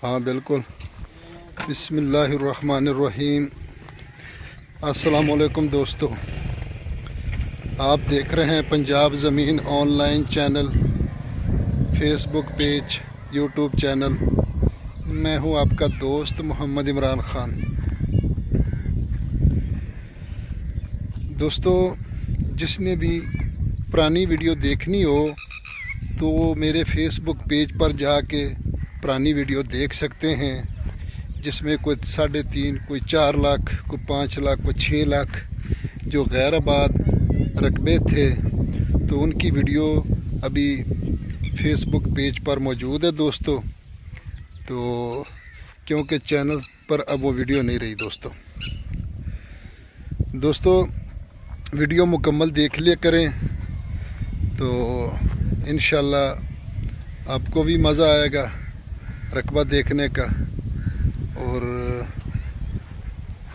ہاں بالکل. بسم اللہ الرحمن الرحیم. السلام علیکم دوستو، آپ دیکھ رہے ہیں پنجاب زمین online channel, Facebook page, YouTube channel. میں ہوں آپ کا دوست محمد عمران خان. دوستو، جس نے بھی پرانی ویڈیو دیکھنی ہو تو وہ میرے فیس بک پیج پر جا کے پرانی ویڈیو دیکھ سکتے ہیں، جس میں کوئی 3.5، کوئی 4 لاکھ، کوئی 5 لاکھ، کوئی 6 لاکھ جو غیر آباد رقبے تھے، تو ان کی ویڈیو ابھی فیس بک پیج پر موجود ہے دوستو. تو کیونکہ چینل پر اب وہ ویڈیو نہیں رہی دوستو ویڈیو مکمل دیکھ لیا کریں تو انشاءاللہ آپ کو بھی مزہ آئے گا رقبہ دیکھنے کا، اور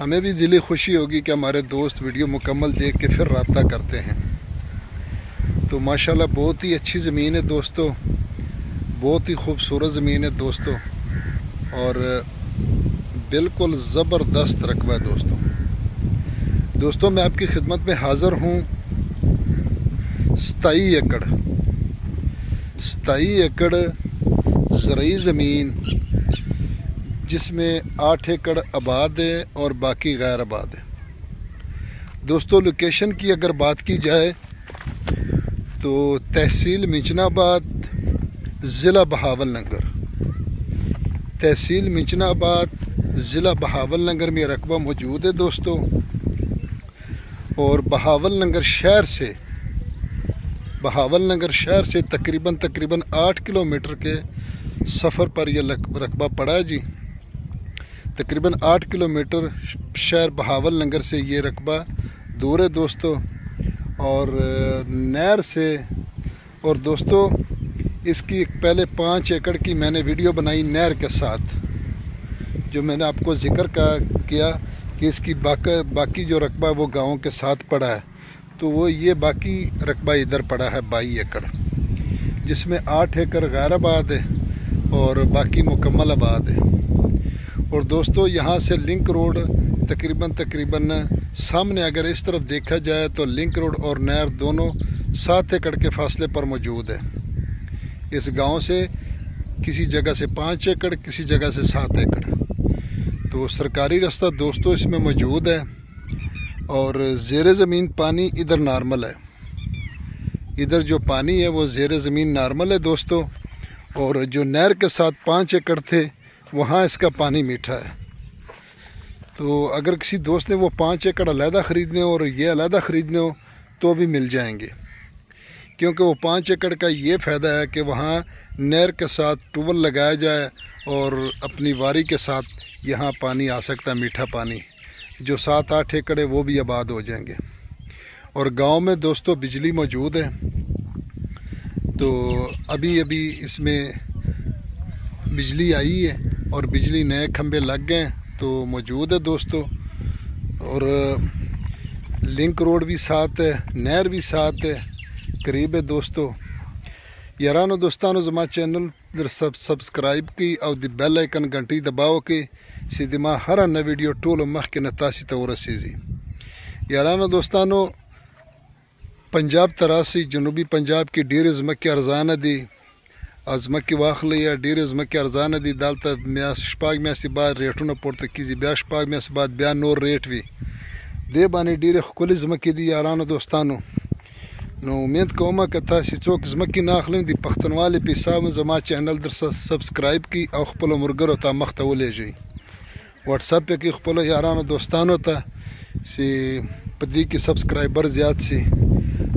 ہمیں بھی دلی خوشی ہوگی کہ ہمارے دوست ویڈیو مکمل دیکھ کے پھر رابطہ کرتے ہیں. تو ماشاءاللہ بہت ہی اچھی زمین ہے دوستو، بہت ہی خوبصورت زمین ہے دوستو، اور بالکل زبردست رقبہ ہے دوستو. میں آپ کی خدمت میں حاضر ہوں. 27 ایکڑ زرعی زمین، جس میں 8 ایکڑ آباد ہے اور باقی غیر آباد ہے دوستو. لوکیشن کی اگر بات کی جائے تو تحصیل منچنا آباد، ضلع بہاول نگر. تحصیل منچنا آباد، ضلع بہاول نگر میں رقبہ موجود ہے دوستو. اور بہاول نگر شہر سے تقریباً 8 کلومیٹر کے سفر پر یہ رقبہ پڑا ہے جی. تقریباً 8 کلومیٹر شہر بہاول نگر سے یہ رقبہ دور ہے دوستو. اور نہر سے، اور دوستو اس کی پہلے 5 ایکڑ کی میں نے ویڈیو بنائی نہر کے ساتھ، جو میں نے آپ کو ذکر کیا کہ اس کی باقی جو رقبہ وہ گاؤں کے ساتھ پڑا ہے، تو وہ یہ باقی رقبہ ادھر پڑا ہے 22 ایکڑ، جس میں 8 ایکڑ غیر آباد ہے اور باقی مکمل آباد ہے. اور دوستو یہاں سے لنک روڈ تقریباً سامنے اگر اس طرف دیکھا جائے تو لنک روڈ اور نہر دونوں 7 ایکڑ کے فاصلے پر موجود ہے. اس گاؤں سے کسی جگہ سے 5 ایکڑ، کسی جگہ سے 7 ایکڑ. تو سرکاری راستہ دوستو اس میں موجود ہے، اور زیر زمین پانی ادھر نارمل ہے. ادھر جو پانی ہے وہ زیر زمین نارمل ہے دوستو. اور جو نہر کے ساتھ 5 ایکڑ تھے وہاں اس کا پانی میٹھا ہے. تو اگر کسی دوست نے وہ 5 ایکڑ علیحدہ خریدنے ہو اور یہ علیحدہ خریدنے ہو تو بھی مل جائیں گے، کیونکہ وہ 5 ایکڑ کا یہ فائدہ ہے کہ وہاں نہر کے ساتھ ٹوبل لگایا جائے اور اپنی واری کے ساتھ یہاں پانی آ سکتا ہے، میٹھا پانی. جو 7-8 ایکڑ ہے وہ بھی آباد ہو جائیں گے. اور گاؤں میں دوستو بجلی موجود ہے. تو ابھی اس میں بجلی آئی ہے اور بجلی نئے کھمبے لگ گئے تو موجود ہے دوستو. اور لنک روڈ بھی ساتھ ہے، نہر بھی ساتھ ہے، قریب ہے دوستو. یارانو دوستانو زما چینل سبسکرائب کی او دی بیل آئکن گھنٹی دباؤ کی سیدھی ما ہر نہ ویڈیو ټولو مخکې نه تاسې ته ورسیږي. یارانو دوستانو، پنجاب تراسی جنوبي پنجاب کې ډېرې ځمکې ارزانه دي. ځمکې واخلئ، ډېرې ځمکې ارزانه دي. دلته شپږ میاشتې بعد ریټونه پورته کېږي، بیا شپږ میاشتې بعد بیا نور ریټ وي. دې باندې ډېرې ښکلې ځمکې دي یارانو دوستانو. نو امید کوم که تاسې څوک ځمکې نه اخلئ د پښتونوالې په حساب زما چینل در سبسکرایب کړئ او خپلو ملګرو ته مخ ته ولېږئ. واټساپ کې خپلو یارانو دوستانو ته چې په دې کې سبسکرایبر زیات شي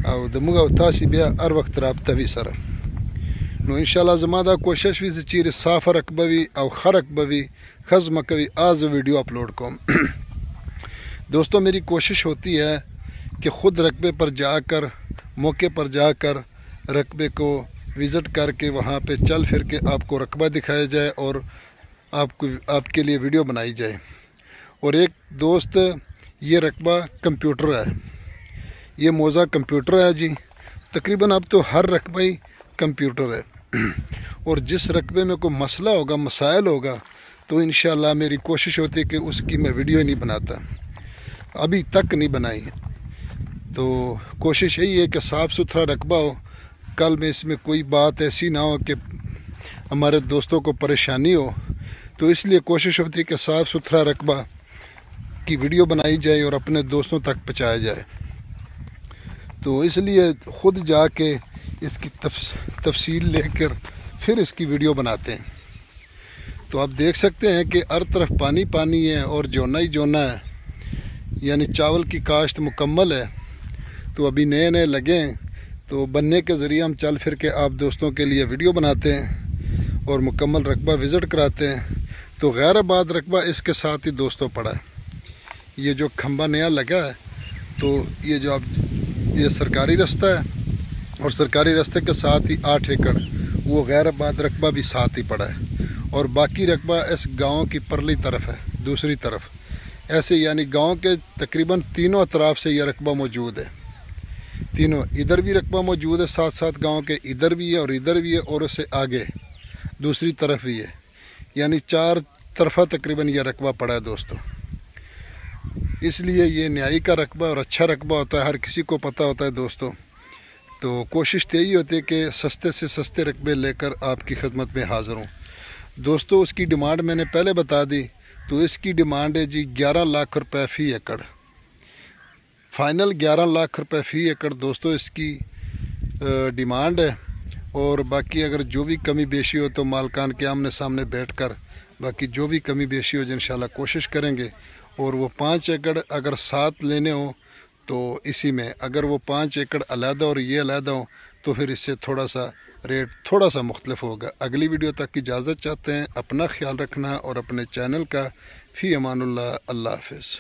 او د موږ او تاسې بیا هر وخت رابطه وي سره. نو انشاءاللہ زما دا کوشش وي چې چیرې صاف رقبه وي او ښه رقبه وي، ښه ځمکه وي، آج ویڈیو اپلوڈ کوم. دوستو میری کوشش ہوتی ہے کہ خود رقبے پر جا کر، موقع پر جا کر رقبے کو وزٹ کر کے وہاں پہ چل پھر کے آپ کو رقبہ دکھایا جائے اور آپ کے لیے ویڈیو بنائی جائے. اور ایک دوست، یہ رقبہ کمپیوٹر ہے، یہ موضوع کمپیوٹر ہے جی. تقریباً اب تو ہر رقبہ ہی کمپیوٹر ہے. اور جس رقبے میں کوئی مسئلہ ہوگا، مسائل ہوگا، تو انشاءاللہ میری کوشش ہوتی ہے کہ اس کی میں ویڈیو ہی نہیں بناتا، ابھی تک نہیں بنائی۔ تو کوشش یہی ہے کہ صاف ستھرا رقبہ ہو، کل میں اس میں کوئی بات ایسی نہ ہو کہ ہمارے دوستوں کو پریشانی ہو، تو اس لیے کوشش ہوتی ہے کہ صاف ستھرا رقبہ کی ویڈیو بنائی جائے اور اپنے دوستوں تک پہنچایا جائے۔ تو اس لیے خود جا کے اس کی تفصیل لے کر پھر اس کی ویڈیو بناتے ہیں۔ تو آپ دیکھ سکتے ہیں کہ ہر طرف پانی پانی ہے اور جونا ہی جونا ہے، یعنی چاول کی کاشت مکمل ہے۔ تو ابھی نئے نئے لگے ہیں، تو بننے کے ذریعے ہم چل پھر کے آپ دوستوں کے لیے ویڈیو بناتے ہیں اور مکمل رقبہ وزٹ کراتے ہیں۔ تو غیر آباد رقبہ اس کے ساتھ ہی دوستوں پڑا ہے۔ یہ جو کھمبا نیا لگا ہے، تو یہ جو یہ سرکاری رستہ ہے، اور سرکاری راستے کے ساتھ ہی 8 ایکڑ وہ غیر آباد رقبہ بھی ساتھ ہی پڑا ہے، اور باقی رقبہ اس گاؤں کی پرلی طرف ہے، دوسری طرف ایسے، یعنی گاؤں کے تقریباً تینوں اطراف سے یہ رقبہ موجود ہے۔ تینوں ادھر بھی رقبہ موجود ہے، ساتھ ساتھ گاؤں کے ادھر بھی ہے اور ادھر بھی ہے، اور اس سے آگے دوسری طرف بھی ہے، یعنی 4 طرفہ تقریباً یہ رقبہ پڑا ہے دوستو۔ اس لیے یہ نیائی کا رقبہ اور اچھا رقبہ ہوتا ہے، ہر کسی کو پتہ ہوتا ہے دوستو۔ تو کوشش یہی ہوتی ہے کہ سستے سے سستے رقبے لے کر آپ کی خدمت میں حاضر ہوں دوستو۔ اس کی ڈیمانڈ میں نے پہلے بتا دی، تو اس کی ڈیمانڈ ہے جی 11 لاکھ روپے فی ایکڑ، فائنل 11 لاکھ روپے فی ایکڑ دوستو اس کی ڈیمانڈ ہے۔ اور باقی اگر جو بھی کمی بیشی ہو تو مالکان کے آمنے سامنے بیٹھ کر باقی جو بھی کمی بیشی ہو جو انشاءاللہ کوشش کریں گے۔ اور وہ 5 ایکڑ اگر ساتھ لینے ہوں تو اسی میں، اگر وہ 5 ایکڑ علیحدہ اور یہ علیحدہ ہوں تو پھر اس سے تھوڑا سا ریٹ تھوڑا سا مختلف ہوگا۔ اگلی ویڈیو تک کی اجازت چاہتے ہیں، اپنا خیال رکھنا اور اپنے چینل کا فی امان اللہ۔ اللہ حافظ۔